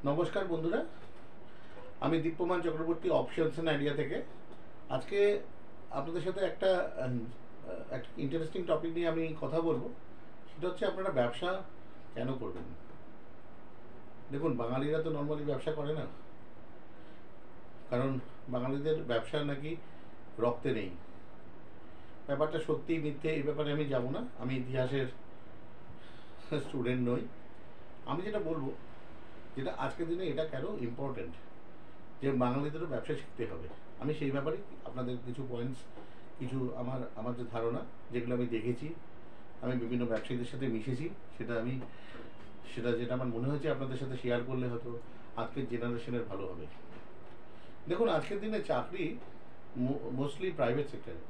নমস্কার বন্ধুরা, আমি দীপ্যমান চক্রবর্তী অপশনস অ্যান্ড আইডিয়া থেকে। আজকে আপনাদের সাথে একটা ইন্টারেস্টিং টপিক নিয়ে আমি কথা বলবো। সেটা হচ্ছে আপনারা ব্যবসা কেন করবেন। দেখুন, বাঙালিরা তো নর্মালি ব্যবসা করে না, কারণ বাঙালিদের ব্যবসা নাকি রক্তে নেই। ব্যাপারটা সত্যিই মিথ্যে এই ব্যাপারে আমি যাব না, আমি ইতিহাসের স্টুডেন্ট নই। আমি যেটা বলবো, যেটা আজকের দিনে এটা কেন ইম্পর্টেন্ট, যে বাঙালিদেরও ব্যবসা শিখতে হবে। আমি সেই ব্যাপারে আপনাদের কিছু পয়েন্টস, কিছু আমার যে ধারণা, যেগুলো আমি দেখেছি, আমি বিভিন্ন ব্যবসায়ীদের সাথে মিশেছি, যেটা আমার মনে হয়েছে আপনাদের সাথে শেয়ার করলে হয়তো আজকের জেনারেশনের ভালো হবে। দেখুন, আজকের দিনে চাকরি মোস্টলি প্রাইভেট সেক্টরে,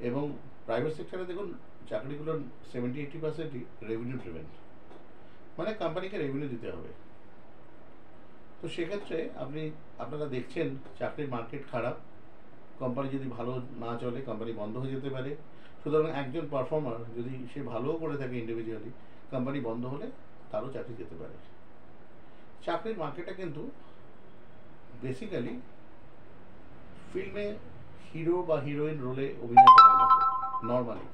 এবং প্রাইভেট সেক্টরে দেখুন চাকরিগুলোর 70-80%ই রেভিনিউ ড্রিভেন, মানে কোম্পানিকে রেভিনিউ দিতে হবে। তো সেক্ষেত্রে আপনারা দেখছেন চাকরির মার্কেট খারাপ, কোম্পানি যদি ভালো না চলে কোম্পানি বন্ধ হয়ে যেতে পারে। সুতরাং একজন পারফর্মার যদি সে ভালোও করে থাকে ইন্ডিভিজুয়ালি, কোম্পানি বন্ধ হলে তারও চাকরি যেতে পারে। চাকরির মার্কেটটা কিন্তু বেসিক্যালি ফিল্মে হিরো বা হিরোইন রোলে অভিনয় করার মতো। নর্মালি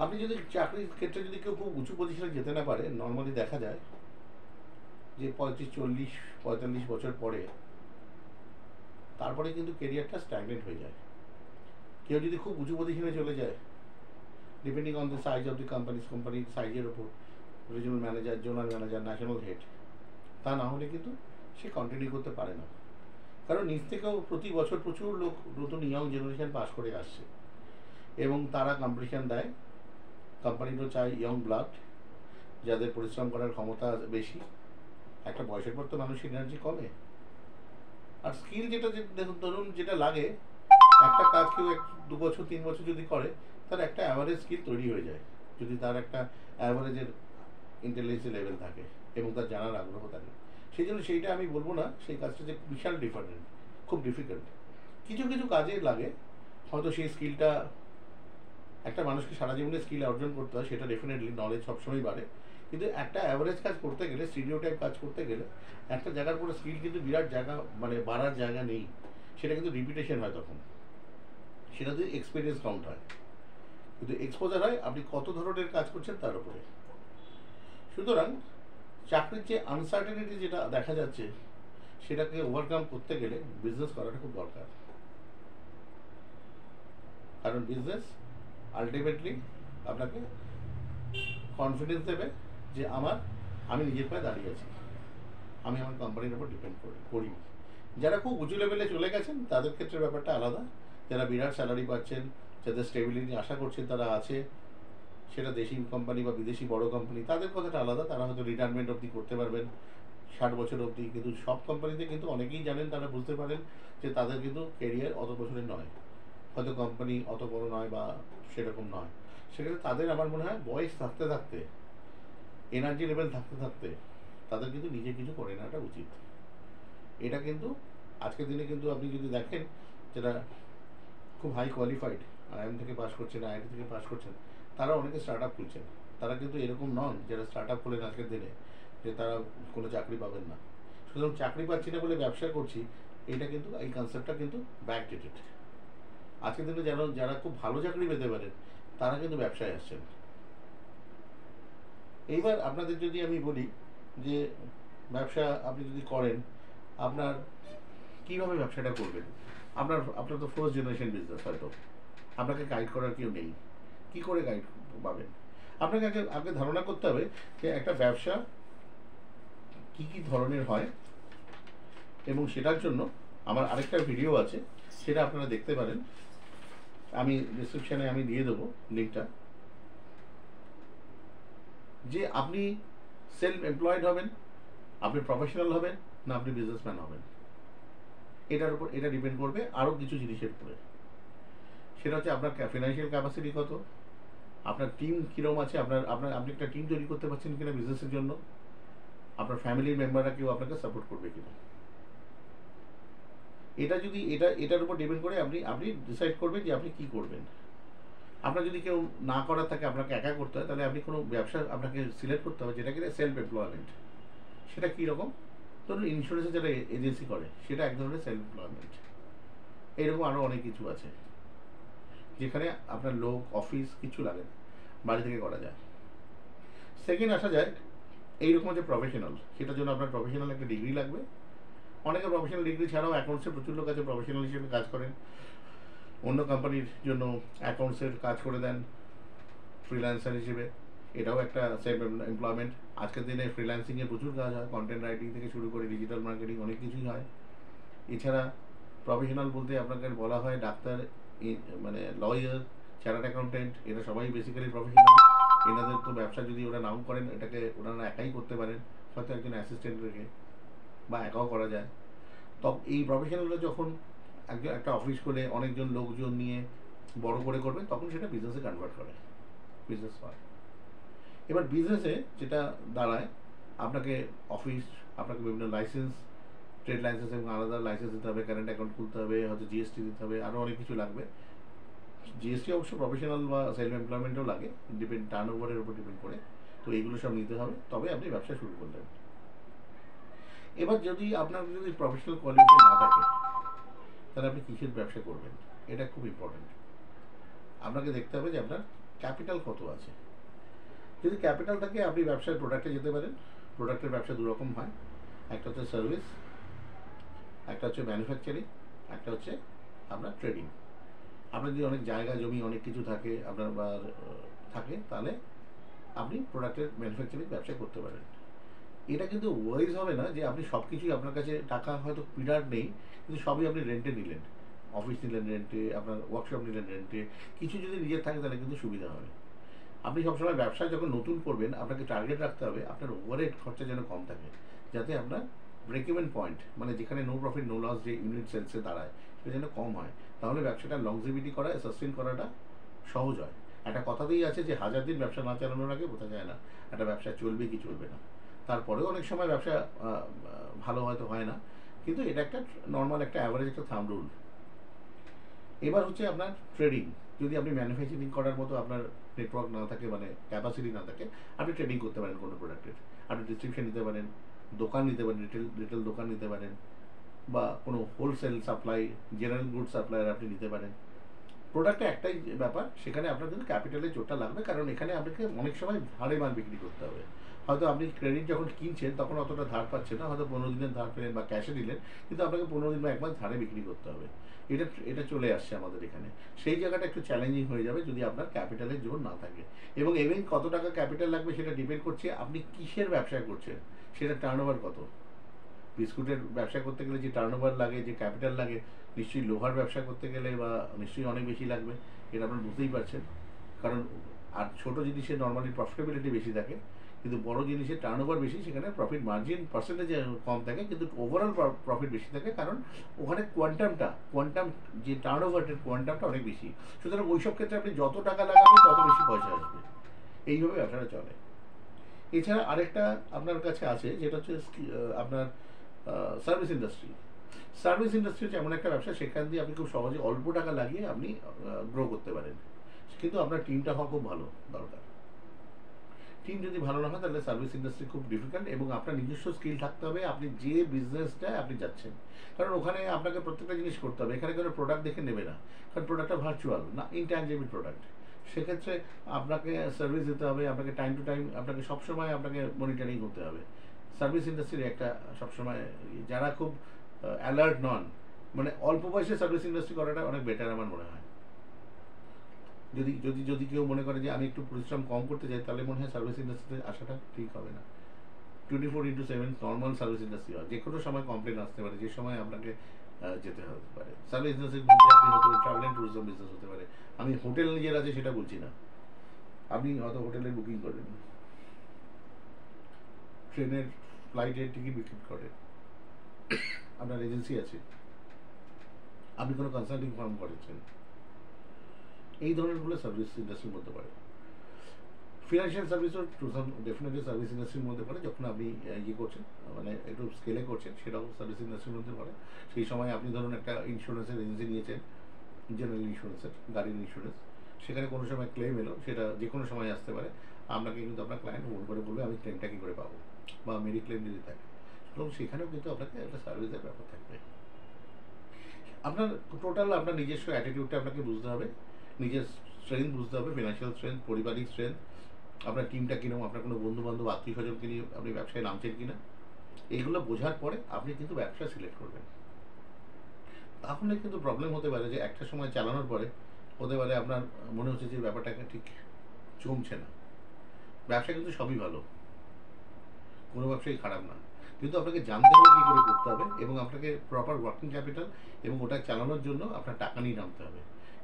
আপনি যদি চাকরির ক্ষেত্রে যদি কেউ খুব উঁচু পজিশনে যেতে না পারে, নর্মালি দেখা যায় যে 35, 40, 45 বছর পরে তারপরে কিন্তু কেরিয়ারটা স্ট্যাগনেন্ট হয়ে যায়। কেউ যদি খুব উঁচু পজিশনে চলে যায়, depending on the size of the কোম্পানির সাইজের ওপর, regional manager, zonal manager, national head, তা না হলে কিন্তু সে কন্টিনিউ করতে পারে না। কারণ নিজ থেকেও প্রতি বছর প্রচুর লোক নতুন ইয়ং জেনারেশন পাস করে আসছে, এবং তারা কম্পিটিশান দেয়। কোম্পানিরও চাই ইয়ং ব্লাড, যাদের পরিশ্রম করার ক্ষমতা বেশি। একটা বয়সের পর তো মানুষের এনার্জি কমে, আর স্কিল যেটা ধরুন যেটা লাগে, একটা কাজ কেউ 2 বছর 3 বছর যদি করে, তার একটা অ্যাভারেজ স্কিল তৈরি হয়ে যায়, যদি তার একটা অ্যাভারেজের ইন্টেলিজেন্স লেভেল থাকে এবং তার জানার আগ্রহ থাকে। সেই জন্য সেইটা আমি বলবো না সেই কাজটা যে বিশাল ডিফারেন্ট, খুব ডিফিকাল্ট। কিছু কিছু কাজে লাগে, হয়তো সেই স্কিলটা একটা মানুষকে সারা জীবনে স্কিল অর্জন করতে হয়, সেটা ডেফিনেটলি নলেজ সবসময় বাড়ে। কিন্তু একটা অ্যাভারেজ কাজ করতে গেলে, স্টিরিওটাইপ কাজ করতে গেলে, একটা জায়গার পরে স্কিল কিন্তু বিরাট জায়গা, মানে বাড়ার জায়গা নেই। সেটা কিন্তু রিপিটেশন হয়, তখন সেটাতে এক্সপিরিয়েন্স কাউন্ট হয়, কিন্তু এক্সপোজার হয় আপনি কত ধরনের কাজ করছেন তার উপরে। সুতরাং চাকরির যে আনসার্টেনিটি যেটা দেখা যাচ্ছে, সেটাকে ওভারকাম করতে গেলে বিজনেস করাটা খুব দরকার। কারণ বিজনেস আলটিমেটলি আপনাকে কনফিডেন্স দেবে যে আমি নিজের পায়ে দাঁড়িয়ে আছি, আমি আমার কোম্পানির উপর ডিপেন্ড করি। যারা খুব উঁচু লেভেলে চলে গেছেন তাদের ক্ষেত্রে ব্যাপারটা আলাদা। যারা বিরাট স্যালারি পাচ্ছেন, যাদের স্টেবিলিটি আশা করছেন তারা আছে, সেটা দেশি কোম্পানি বা বিদেশি বড় কোম্পানি, তাদের কথাটা আলাদা। তারা হয়তো রিটায়ারমেন্ট অবধি করতে পারবেন, 60 বছর অবধি। কিন্তু সব কোম্পানিতে কিন্তু অনেকেই জানেন, তারা বুঝতে পারেন যে তাদের কিন্তু কেরিয়ার অত বছরের নয়, হয়তো কোম্পানি অত বড় নয় বা সেরকম নয়। সেক্ষেত্রে তাদের আমার মনে হয় বয়স থাকতে থাকতে, এনার্জি লেভেল থাকতে থাকতে তাদের কিন্তু নিজে কিছু করে নেওয়াটা উচিত। এটা কিন্তু আজকের দিনে কিন্তু আপনি যদি দেখেন, যারা খুব হাই কোয়ালিফাইড, আইএম থেকে পাস করছেন, আইআইটি থেকে পাস করছেন, তারা অনেকে স্টার্ট আপ খুলছেন। তারা কিন্তু এরকম নন যারা স্টার্ট আপ খোলেন আজকের দিনে যে তারা কোনো চাকরি পাবেন না। সুতরাং চাকরি পাচ্ছি না বলে ব্যবসা করছি, এটা কিন্তু, এই কনসেপ্টটা কিন্তু ব্যাকডেটেড। আজকের দিনে যারা খুব ভালো চাকরি পেতে পারেন, তারা কিন্তু ব্যবসায় আসছেন। এইবার আপনাদের যদি আমি বলি যে ব্যবসা আপনি যদি করেন, আপনার কীভাবে ব্যবসাটা করবেন। আপনার তো ফার্স্ট জেনারেশন বিজনেস, হয়তো আপনাকে গাইড করার কেউ নেই, কী করে গাইড পাবেন। আপনাকে আগে ধারণা করতে হবে যে একটা ব্যবসা কী কী ধরনের হয়, এবং সেটার জন্য আমার আরেকটা ভিডিও আছে, সেটা আপনারা দেখতে পারেন। আমি ডিসক্রিপশানে আমি দিয়ে দেবো লিঙ্কটা। যে আপনি সেলফ এমপ্লয়েড হবেন, আপনি প্রফেশনাল হবেন, না আপনি বিজনেসম্যান হবেন, এটার উপর এটা ডিপেন্ড করবে আরও কিছু জিনিসের উপরে। সেটা হচ্ছে আপনার ফিনান্সিয়াল ক্যাপাসিটি কত, আপনার টিম কীরকম আছে, আপনি একটা টিম তৈরি করতে পারছেন কিনা বিজনেসের জন্য, আপনার ফ্যামিলির মেম্বাররা কেউ আপনাকে সাপোর্ট করবে কিনা। এটার উপর ডিপেন্ড করে আপনি ডিসাইড করবেন যে আপনি কী করবেন। আপনার যদি কেউ না করার থাকে, আপনাকে একা করতে হয়, তাহলে আপনি কোনো ব্যবসা আপনাকে সিলেক্ট করতে হবে যেটা কিনা সেলফ এমপ্লয়মেন্ট। সেটা কীরকম? ধরুন ইন্স্যুরেন্সের যারা এজেন্সি করে সেটা এক ধরনের সেলফ এমপ্লয়মেন্ট। এইরকম আরও অনেক কিছু আছে যেখানে আপনার লোক অফিস কিছু লাগে না, বাড়ি থেকে করা যায়। সেকেন্ড আসা যায় এইরকম যে প্রফেশনাল, সেটার জন্য আপনার প্রফেশনাল একটা ডিগ্রি লাগবে। অনেকে প্রফেশনাল ডিগ্রি ছাড়াও অ্যাকাউন্টসের প্রচুর লোক আছে প্রফেশনাল হিসেবে কাজ করেন, অন্য কোম্পানির জন্য অ্যাকাউন্টসের কাজ করে দেন ফ্রিল্যান্সার হিসেবে। এটাও একটা সেলফ এমপ্লয়মেন্ট। আজকের দিনে ফ্রিল্যান্সিংয়ে প্রচুর কাজ হয়, কন্টেন্ট রাইটিং থেকে শুরু করে ডিজিটাল মার্কেটিং অনেক কিছুই হয়। এছাড়া প্রফেশনাল বলতে আপনাকে বলা হয় ডাক্তার, মানে লয়ার, চার্টার্ড অ্যাকাউন্টেন্ট, এরা সবাই বেসিক্যালি প্রফেশনাল। এনাদের তো ব্যবসা যদি ওরা নাও করেন এটাকে ওনারা একাই করতে পারেন, হয়তো একজন অ্যাসিস্ট্যান্ট রেখে, বা একাও করা যায়। তবে এই প্রফেশনালরা যখন একজন একটা অফিস করে অনেকজন লোকজন নিয়ে বড় করে করবে তখন সেটা বিজনেসে কনভার্ট করে, বিজনেস হয়। এবার বিজনেসে যেটা দাঁড়ায়, আপনাকে অফিস, আপনাকে বিভিন্ন লাইসেন্স, ট্রেড লাইসেন্স এবং আলাদা লাইসেন্স দিতে হবে, কারেন্ট অ্যাকাউন্ট খুলতে হবে, হয়তো জিএসটি দিতে হবে, আরও অনেক কিছু লাগবে। জিএসটি অবশ্য প্রফেশনাল বা সেলফ এমপ্লয়মেন্টও লাগে, টার্ন ওভারের উপর ডিপেন্ড করে। তো এইগুলো সব নিতে হবে, তবে আপনি ব্যবসা শুরু করলেন। এবার যদি আপনার যদি প্রফেশনাল কোয়ালিফিকেশন না থাকে তাহলে আপনি কিসের ব্যবসা করবেন, এটা খুব ইম্পর্টেন্ট। আপনাকে দেখতে হবে যে আপনার ক্যাপিটাল কত আছে। যদি ক্যাপিটাল থাকে আপনি ব্যবসার প্রোডাক্টে যেতে পারেন। প্রোডাক্টের ব্যবসা দুরকম হয়, একটা হচ্ছে সার্ভিস, একটা হচ্ছে ম্যানুফ্যাকচারিং, একটা হচ্ছে আপনার ট্রেডিং। আপনার যদি অনেক জায়গা জমি অনেক কিছু থাকে আপনার বা থাকে, তাহলে আপনি প্রোডাক্টের ম্যানুফ্যাকচারিং ব্যবসা করতে পারেন। এটা কিন্তু ওয়াইজ হবে না যে আপনি সব কিছুই, আপনার কাছে টাকা হয়তো বিরাট নেই কিন্তু সবই আপনি রেন্টে নিলেন, অফিস নিলেন রেন্টে, আপনার ওয়ার্কশপ নিলেন রেন্টে। কিছু যদি নিজের থাকে তাহলে কিন্তু সুবিধা হবে। আপনি সবসময় ব্যবসা যখন নতুন করবেন আপনাকে টার্গেট রাখতে হবে আপনার ওভারহেড খরচা যেন কম থাকে, যাতে আপনার ব্রেক ইভেন পয়েন্ট, মানে যেখানে নো প্রফিট নো লস যে ইউনিট সেলসে দাঁড়ায়, সেটা যেন কম হয়। তাহলে ব্যবসাটা লংজিভিটি করা, সাস্টেন করাটা সহজ হয়। একটা কথাতেই আছে যে 1000 দিন ব্যবসা না চালানোর আগে বোঝা যায় না একটা ব্যবসা চলবে কি চলবে না। তারপরেও অনেক সময় ব্যবসা ভালো হয়তো হয় না, কিন্তু এটা একটা নর্মাল একটা অ্যাভারেজ একটা থাম্ব রুল। এবার হচ্ছে আপনার ট্রেডিং। যদি আপনি ম্যানুফ্যাকচারিং করার মতো আপনার নেটওয়ার্ক না থাকে, মানে ক্যাপাসিটি না থাকে, আপনি ট্রেডিং করতে পারেন কোনো প্রোডাক্টের। আপনি ডিস্ট্রিবিউশন নিতে পারেন, দোকান নিতে পারেন, রিটেল দোকান নিতে পারেন, বা কোনো wholesale supply, general good supplier আপনি নিতে পারেন। প্রোডাক্টে একটাই ব্যাপার, সেখানে আপনার কিন্তু ক্যাপিটালের জোরটা লাগবে, কারণ এখানে আপনাকে অনেক সময় ধারে মাল বিক্রি করতে হবে। হয়তো আপনি ক্রেডিট যখন কিনছেন তখন অতটা ধার পাচ্ছেন না, হয়তো 15 দিনের ধার পেলেন বা ক্যাশে দিলেন, কিন্তু আপনাকে 15 দিন বা 1 মাস ধারে বিক্রি করতে হবে। এটা এটা চলে আসছে আমাদের এখানে। সেই জায়গাটা একটু চ্যালেঞ্জিং হয়ে যাবে যদি আপনার ক্যাপিটালের জোর না থাকে। এবং এমনি কত টাকা ক্যাপিটাল লাগবে সেটা ডিপেন্ড করছে আপনি কিসের ব্যবসা করছেন, সেটা টার্নওভার কত। বিস্কুটের ব্যবসা করতে গেলে যে টার্নওভার লাগে, যে ক্যাপিটাল লাগে, নিশ্চয়ই লোহার ব্যবসা করতে গেলে বা নিশ্চয়ই অনেক বেশি লাগবে, এটা আপনারা বুঝতেই পারছেন। কারণ আর ছোটো জিনিসের নর্মালি প্রফিটেবিলিটি বেশি থাকে, কিন্তু বড় জিনিসের টার্নওভার বেশি, সেখানে প্রফিট মার্জিন পার্সেন্টেজ কম থাকে, কিন্তু ওভারঅল প্রফিট বেশি থাকে, কারণ ওখানে কোয়ান্টাম যে টার্নওভারের কোয়ান্টামটা অনেক বেশি। সুতরাং ওই সব ক্ষেত্রে আপনি যত টাকা লাগাবেন তত বেশি পয়সা আসবে। এইভাবে ব্যবসাটা চলে। এছাড়া আরেকটা আপনার কাছে আছে যেটা হচ্ছে আপনার সার্ভিস ইন্ডাস্ট্রি। সার্ভিস ইন্ডাস্ট্রি হচ্ছে এমন একটা ব্যবসা সেখান দিয়ে আপনি খুব সহজে অল্প টাকা লাগিয়ে আপনি গ্রো করতে পারেন, কিন্তু আপনার টিমটা হওয়া খুব ভালো দরকার। টিম যদি ভালো না হয় তাহলে সার্ভিস ইন্ডাস্ট্রি খুব ডিফিকাল্ট, এবং আপনার নিজস্ব স্কিল থাকতে হবে আপনি যে বিজনেসটায় আপনি যাচ্ছেন। কারণ ওখানে আপনাকে প্রত্যেকটা জিনিস করতে হবে, এখানে কোনো প্রোডাক্ট দেখে নেবে না, কারণ প্রোডাক্টটা ভার্চুয়াল না, ইনট্যাঞ্জিবল প্রোডাক্ট। সেক্ষেত্রে আপনাকে সার্ভিস দিতে হবে, আপনাকে টাইম টু টাইম আপনাকে সবসময় আপনাকে মনিটরিং করতে হবে। সার্ভিস ইন্ডাস্ট্রির একটা সবসময় যারা খুব অ্যালার্ট নন, মানে অল্প বয়সে সার্ভিস ইন্ডাস্ট্রি করাটা অনেক বেটার আমার মনে হয়। যদি যদি যদি কেউ মনে করে যে আমি একটু পরিশ্রম কম করতে চাই, তাহলে মনে হয় সার্ভিস ইন্ডাস্ট্রিতে আসাটা ঠিক হবে না। 24x7 নর্মাল সার্ভিস ইন্ডাস্ট্রি হয়, যে কোনো সময় কমপ্লেন আসতে পারে, যে সময় আপনাকে যেতে হতে পারে। সার্ভিস ইন্ডাস্ট্রির মধ্যে আপনি হতে পারে ট্রাভেল অ্যান্ড ট্যুরিজম বিজনেস হতে পারে। আমি হোটেল নিজের আছে সেটা বলছি না, আপনি হয়তো হোটেলের বুকিং করেন, ট্রেনের ফ্লাইটের টিকিট বিক্রি করেন, আপনার এজেন্সি আছে, আপনি কোনো কনসাল্টিং ফার্ম করেছেন, এই ধরনেরগুলো সার্ভিস ইন্ডাস্ট্রির মধ্যে পড়ে। ফিনান্সিয়াল সার্ভিসও ডেফিনেটলি সার্ভিস ইন্ডাস্ট্রির মধ্যে পড়ে, যখন আপনি ইয়ে করছেন, মানে একটু স্কেলে করছেন, সেটাও সার্ভিস ইন্ডাস্ট্রির মধ্যে পড়ে। সেই সময় আপনি ধরুন একটা ইন্স্যুরেন্সের এজেন্সি নিয়েছেন, জেনারেল ইন্স্যুরেন্সের, গাড়ির ইন্স্যুরেন্স, সেখানে কোনো সময় ক্লেম এলো, সেটা যে কোনো সময় আসতে পারে, আপনাকে কিন্তু আপনার ক্লায়েন্ট ফোন করে বলবে আমি ক্লেমটা কী করে পাবো। বা মেডিক্লেম যদি থাকে, এবং সেখানেও কিন্তু আপনাকে একটা সার্ভিসের ব্যাপার থাকবে। আপনার টোটাল আপনার নিজস্ব অ্যাটিটিউডটা আপনাকে বুঝতে হবে, নিজের স্ট্রেংথ বুঝতে হবে, ফিনান্সিয়াল স্ট্রেংথ, পারিবারিক স্ট্রেংথ, আপনার টিমটা কিরকম, আপনার কোনো বন্ধু বান্ধব আত্মীয় স্বজনকে নিয়ে আপনি ব্যবসায় নামছেন কিনা, এইগুলো বোঝার পরে আপনি কিন্তু ব্যবসা সিলেক্ট করবেন। তাহলে কিন্তু প্রবলেম হতে পারে যে একটা সময় চালানোর পরে হতে পারে আপনার মনে হচ্ছে যে ব্যাপারটাকে ঠিক জমছে না। ব্যবসা কিন্তু সবই ভালো, কোনো ব্যবসাই খারাপ না, কিন্তু আপনাকে জানতে হবে কী করে করতে হবে, এবং আপনাকে প্রপার ওয়ার্কিং ক্যাপিটাল এবং ওটা চালানোর জন্য আপনার টাকা নিয়ে নামতে হবে।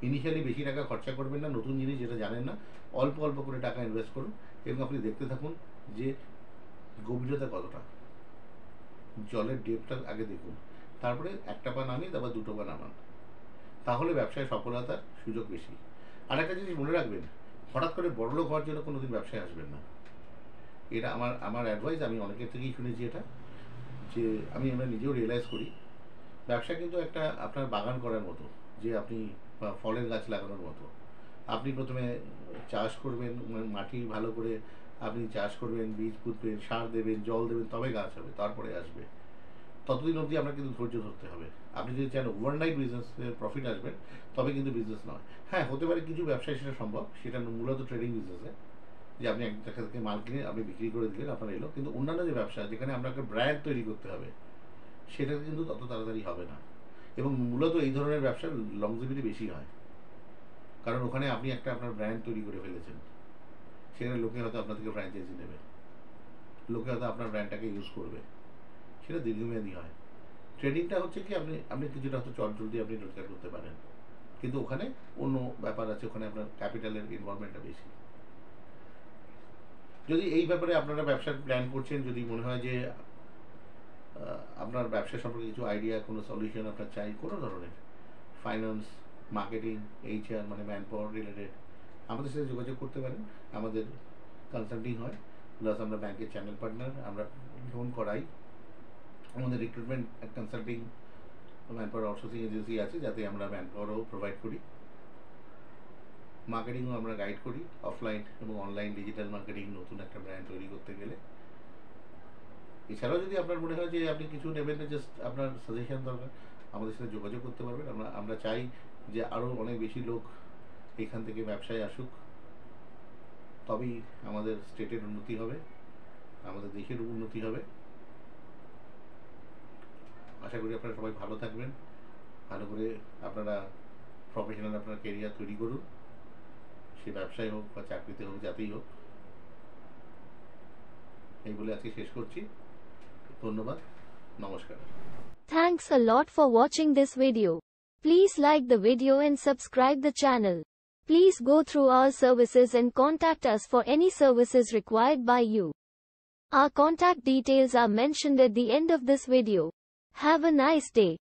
ইনিশিয়ালি বেশি টাকা খরচা করবেন না, নতুন জিনিস যেটা জানেন না, অল্প অল্প করে টাকা ইনভেস্ট করুন এবং আপনি দেখতে থাকুন যে গভীরতা কতটা, জলের ডেপটা আগে দেখুন, তারপরে একটা পা নামিয়ে তারপর দুটো পা নামান, তাহলে ব্যবসায় সফলতার সুযোগ বেশি। আর একটা জিনিস মনে রাখবেন, হঠাৎ করে বড়লোক হওয়ার জন্য কোনোদিন ব্যবসায় আসবেন না। এটা আমার অ্যাডভাইস, আমি অনেকের থেকেই শুনেছি এটা, যে আমরা নিজেও রিয়েলাইজ করি, ব্যবসা কিন্তু একটা আপনার বাগান করার মতো, যে আপনি ফলের গাছ লাগানোর মতো। আপনি প্রথমে চাষ করবেন, মাটি ভালো করে আপনি চাষ করবেন, বীজ পুঁতবেন, সার দেবেন, জল দেবেন, তবে গাছ হবে, তারপরে আসবে। ততদিন অবধি আপনাকে কিন্তু ধৈর্য ধরতে হবে। আপনি যদি চান ওভারনাইট বিজনেসের প্রফিট আসবেন, তবে কিন্তু বিজনেস নয়। হ্যাঁ, হতে পারে কিছু ব্যবসায় সেটা সম্ভব, সেটা মূলত ট্রেডিং বিজনেসে, যে আপনি এক জায়গা থেকে মাল কিনে আপনি বিক্রি করে দিলেন, আপনার এলো। কিন্তু অন্যান্য যে ব্যবসা, যেখানে আপনাকে ব্র্যান্ড তৈরি করতে হবে, সেটা কিন্তু তত তাড়াতাড়ি হবে না। এবং মূলত এই ধরনের ব্যবসার লংজিভিটি বেশি হয়, কারণ ওখানে আপনি একটা আপনার ব্র্যান্ড তৈরি করে ফেলেছেন, সেখানে লোকে হয়তো আপনার থেকে ফ্র্যাঞ্চাইজি নেবে, লোকে হয়তো আপনার ব্র্যান্ডটাকে ইউজ করবে, সেটা দীর্ঘমেয়াদী হয়। ট্রেডিংটা হচ্ছে কি, আপনি কিছুটা হয়তো চটজলদি আপনি রোজগার করতে পারেন, কিন্তু ওখানে অন্য ব্যাপার আছে, ওখানে আপনার ক্যাপিটালের ইনভলভমেন্টটা বেশি। যদি এই ব্যাপারে আপনারা ব্যবসার প্ল্যান করছেন, যদি মনে হয় যে আপনার ব্যবসা সম্পর্কে কিছু আইডিয়া, কোনো সলিউশন আপনার চাই, কোনো ধরনের ফাইন্যান্স, মার্কেটিং, এইচআর মানে ম্যান পাওয়ার রিলেটেড, আমাদের সাথে যোগাযোগ করতে পারেন। আমাদের কনসাল্টিং হয়, প্লাস আমরা ব্যাংকের চ্যানেল পার্টনার, আমরা লোন করাই। আমাদের recruitment consulting man power outsourcing agency আছে, যাতে আমরা ম্যান পাওয়ারও প্রোভাইড করি, মার্কেটিংও আমরা গাইড করি, অফলাইন এবং অনলাইন ডিজিটাল মার্কেটিং, নতুন একটা ব্র্যান্ড তৈরি করতে গেলে। এছাড়াও যদি আপনার মনে হয় যে আপনি কিছু নেবেন না, জাস্ট আপনার সাজেশন দরকার, আমাদের সাথে যোগাযোগ করতে পারবেন। আমরা চাই যে আরও অনেক বেশি লোক এখান থেকে ব্যবসায় আসুক, তবেই আমাদের স্টেটের উন্নতি হবে, আমাদের দেশের উন্নতি হবে। আশা করি আপনারা সবাই ভালো থাকবেন, ভালো করে আপনারা প্রফেশনাল আপনার কেরিয়ার তৈরি করুন, সে ব্যবসায় হোক বা চাকরিতে হোক, যাতেই হোক। এই বলে আজকে শেষ করছি। ধন্যবাদ, নমস্কার। Thanks a lot for watching this video. Please like the video and subscribe the channel. Please go through our services and contact us for any services required by you. Our contact details are mentioned at the end of this video. Have a nice day.